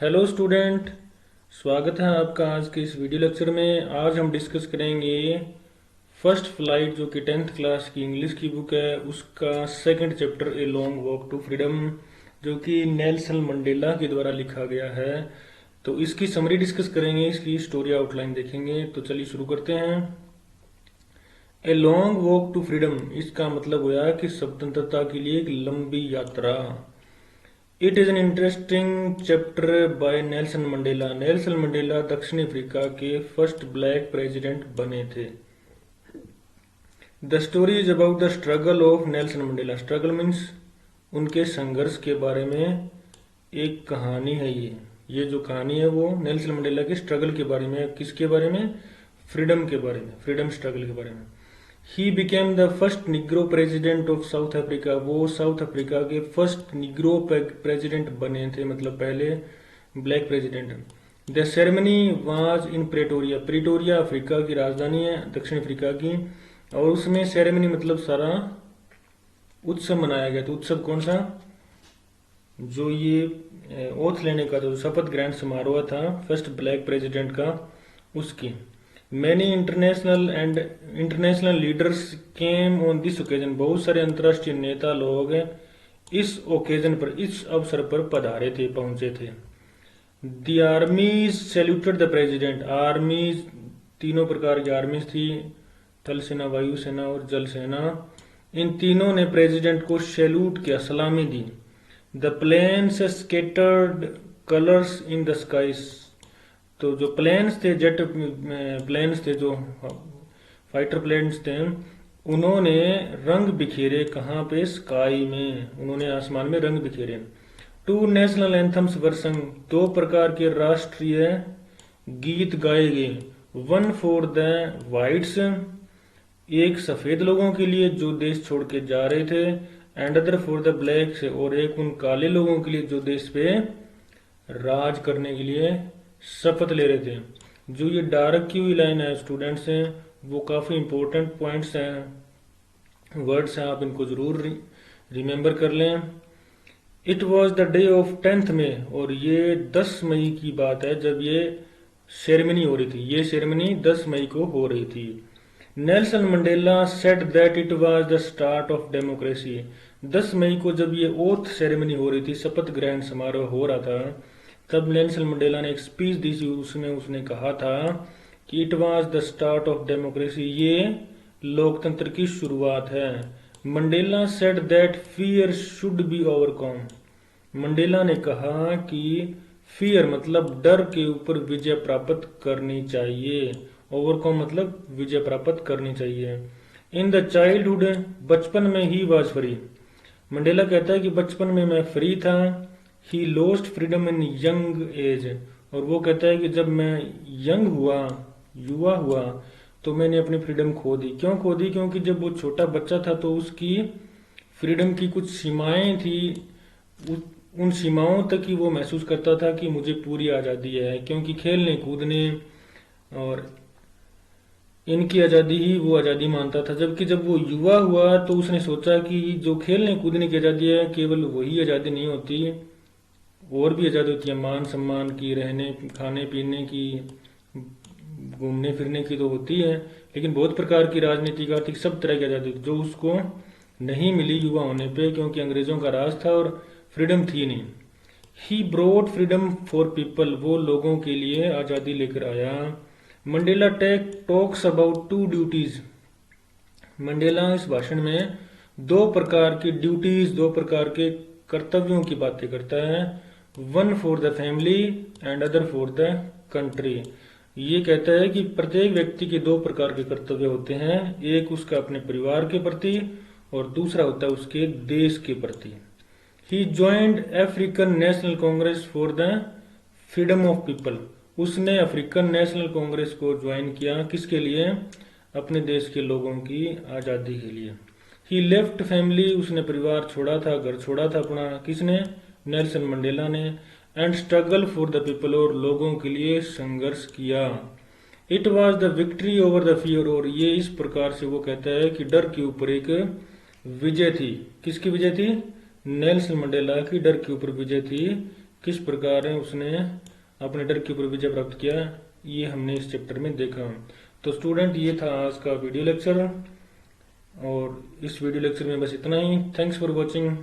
Hello student. स्वागत है आपका आज के इस वीडियो लेक्चर में। आज हम डिस्कस करेंगे फर्स्ट फ्लाइट जो कि 10th क्लास की इंग्लिश की बुक है, उसका second chapter a long walk to freedom, जो कि नेल्सन मंडेला के द्वारा लिखा गया है। तो इसकी समरी डिस्कस करेंगे, इसकी स्टोरी आउटलाइन देखेंगे। तो चलिए शुरू करते हैं। A long walk to freedom, इसका मतलब हुआ कि स्वतंत्रता के लिए एक लंबी यात्रा। It is an interesting chapter by Nelson Mandela. Nelson Mandela दक्षिण अफ्रीका के फर्स्ट ब्लैक प्रेसिडेंट बने थे। The story is about the struggle of Nelson Mandela. Struggle means उनके संघर्ष के बारे में एक कहानी है। ये जो कहानी है वो नेल्सन मंडेला के स्ट्रगल के बारे में। किसके बारे में? फ्रीडम के बारे में, फ्रीडम स्ट्रगल के बारे में। He became the first Negro president of south Africa. वो साउथ अफ्रीका के फर्स्ट निग्रो प्रेसिडेंट बने थे, मतलब पहले black president. The ceremony was in Pretoria. Pretoria Africa की राजधानी है, दक्षिण अफ्रीका की। और उसमें सेरेमनी मतलब सारा उत्सव मनाया गया। तो उत्सव कौन सा? जो ये ओथ लेने का, जो शपथ ग्रहण समारोह था फर्स्ट ब्लैक प्रेसिडेंट का, उसकी। Many international leaders came on this occasion. बहुत सारे अंतर्राष्ट्रीय नेता लोग इस ओकेजन पर, इस अवसर पर पधारे थे, पहुंचे थे। The armies saluted the president. आर्मीज, तीनों प्रकार की आर्मीज थी, थल सेना, वायु सेना और जल सेना। इन तीनों ने प्रेसिडेंट को सैल्यूट किया, सलामी दी। The planes scattered colours in the skies. तो जो प्लेन्स थे, जेट प्लेन्स थे, जो फाइटर प्लेन्स थे, उन्होंने रंग बिखेरे। कहाँ पे? स्काई में, उन्होंने आसमान में रंग बिखेरे। टू नेशनल एंथम्स वर संग। दो प्रकार के राष्ट्रीय गीत गाए गए। वन फॉर द वाइट्स, एक सफेद लोगों के लिए जो देश छोड़ के जा रहे थे, and other for the blacks, और एक उन काले लोगों के लिए जो देश पे राज करने के लिए शपथ ले रहे थे। जो ये डार्क की हुई लाइन है स्टूडेंट्स हैं, वो काफ़ी इंपॉर्टेंट पॉइंट्स हैं, वर्ड्स हैं, आप इनको जरूर रिमेंबर कर लें। It was the day of 10th में, और ये 10 मई की बात है जब ये सेरेमनी हो रही थी। ये सेरेमनी 10 मई को हो रही थी। Nelson Mandela said that it was the start of democracy. 10 मई को जब ये ओथ सेरेमनी हो रही थी, शपथ ग्रहण समारोह हो रहा था, तब नेल्सन मंडेला ने एक स्पीच दी थी। उसमें उसने कहा था कि it was the start of democracy, ये लोकतंत्र की शुरुआत है। Mandela said that fear should be overcome. Mandela ने कहा कि फियर मतलब डर के ऊपर विजय प्राप्त करनी चाहिए। ओवरकम मतलब विजय प्राप्त करनी चाहिए। इन द चाइल्डहुड, बचपन में ही वाज फ्री। मंडेला कहता है कि बचपन में मैं फ्री था। He lost freedom in young age, और वो कहता है कि जब मैं यंग हुआ, युवा हुआ, तो मैंने अपनी फ्रीडम खो दी। क्यों खो दी? क्योंकि जब वो छोटा बच्चा था तो उसकी फ्रीडम की कुछ सीमाएं थी। उन सीमाओं तक ही वो महसूस करता था कि मुझे पूरी आज़ादी है, क्योंकि खेलने कूदने और इनकी आज़ादी ही वो आज़ादी मानता था। जबकि जब वो युवा हुआ तो उसने सोचा कि जो खेलने कूदने की आज़ादी है, केवल वही आज़ादी नहीं होती, और भी आज़ादी होती है। मान सम्मान की, रहने खाने पीने की, घूमने फिरने की तो होती है, लेकिन बहुत प्रकार की राजनीतिक, आर्थिक, सब तरह की आज़ादी जो उसको नहीं मिली युवा होने पे, क्योंकि अंग्रेजों का राज था और फ्रीडम थी नहीं। He brought freedom for people, वो लोगों के लिए आज़ादी लेकर आया। Mandela talks about two duties. Mandela इस भाषण में दो प्रकार की ड्यूटीज, दो प्रकार के कर्तव्यों की बातें करता है। One for the family and other for the country. ये कहता है कि प्रत्येक व्यक्ति के दो प्रकार के कर्तव्य होते हैं। एक उसका अपने परिवार के प्रति और दूसरा होता है उसके देश के प्रति। He joined African national Congress for the freedom of people. उसने अफ्रीकन नेशनल कांग्रेस को ज्वाइन किया, किसके लिए? अपने देश के लोगों की आज़ादी के लिए। ही लेफ्ट फैमिली, उसने परिवार छोड़ा था, घर छोड़ा था अपना। किसने? नेल्सन मंडेला ने। And struggle for the people, और लोगों के लिए संघर्ष किया। It was the victory over the fear, और ये इस प्रकार से वो कहता है कि डर के ऊपर एक विजय थी। किसकी विजय थी? नेल्सन मंडेला की डर के ऊपर विजय थी। किस प्रकार उसने अपने डर के ऊपर विजय प्राप्त किया, ये हमने इस चैप्टर में देखा। तो स्टूडेंट, ये था आज का वीडियो लेक्चर, और इस वीडियो लेक्चर में बस इतना ही। Thanks for watching.